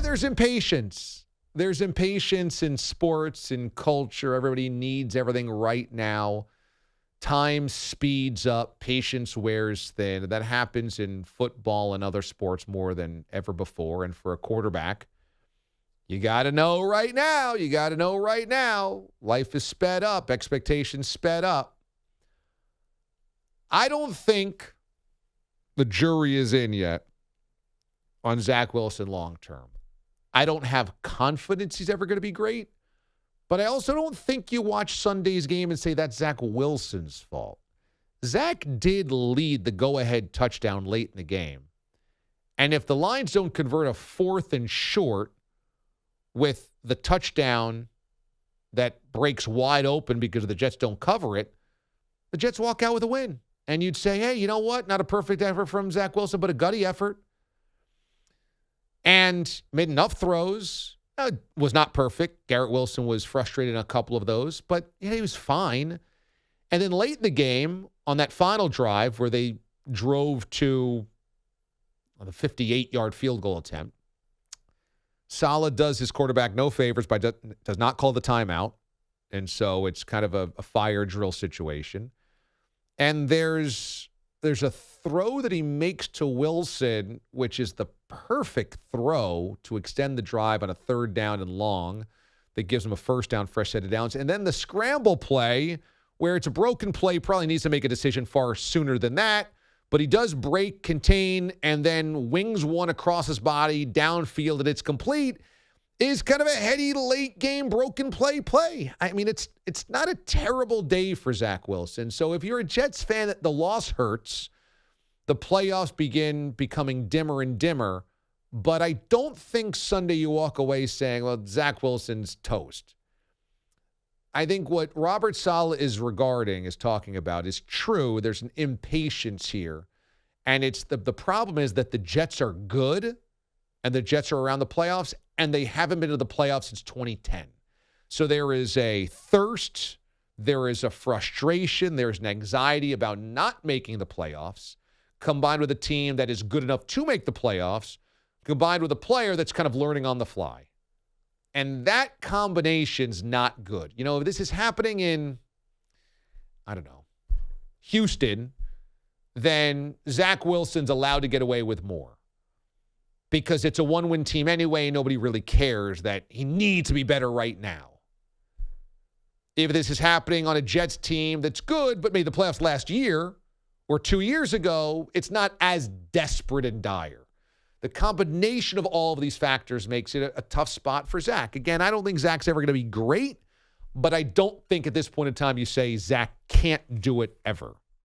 there's impatience. There's impatience in sports, in culture. Everybody needs everything right now. Time speeds up. Patience wears thin. That happens in football and other sports more than ever before. And for a quarterback, you got to know right now. You got to know right now. Life is sped up. Expectations sped up. I don't think the jury is in yet on Zach Wilson long term. I don't have confidence he's ever going to be great, but I also don't think you watch Sunday's game and say that's Zach Wilson's fault. Zach did lead the go-ahead touchdown late in the game. And if the Lions don't convert a 4th and short with the touchdown that breaks wide open because the Jets don't cover it, the Jets walk out with a win. And you'd say, hey, you know what? Not a perfect effort from Zach Wilson, but a gutty effort. And made enough throws. Was not perfect. Garrett Wilson was frustrated in a couple of those, but yeah, he was fine. And then late in the game, on that final drive where they drove to the 58-yard field goal attempt, Saleh does his quarterback no favors by does not call the timeout. And so it's kind of a fire drill situation. And there's a throw that he makes to Wilson, which is the perfect throw to extend the drive on a 3rd down and long that gives him a 1st down, fresh set of downs. And then the scramble play, where it's a broken play, probably needs to make a decision far sooner than that. But he does break, contain, and then wings one across his body, downfield, and it's complete. Is kind of a heady late game broken play. I mean, it's not a terrible day for Zach Wilson. So if you're a Jets fan, the loss hurts. The playoffs begin becoming dimmer and dimmer. But I don't think Sunday you walk away saying, well, Zach Wilson's toast. I think what Robert Saleh is talking about is true. There's an impatience here. And it's the problem is that the Jets are good and the Jets are around the playoffs, and they haven't been to the playoffs since 2010. So there is a thirst, there is a frustration, there's an anxiety about not making the playoffs, combined with a team that is good enough to make the playoffs, combined with a player that's kind of learning on the fly. And that combination's not good. You know, if this is happening in, I don't know, Houston, then Zach Wilson's allowed to get away with more. Because it's a one-win team anyway, and nobody really cares that he needs to be better right now. If this is happening on a Jets team that's good but made the playoffs last year or 2 years ago, it's not as desperate and dire. The combination of all of these factors makes it a tough spot for Zach. Again, I don't think Zach's ever going to be great, but I don't think at this point in time you say Zach can't do it ever.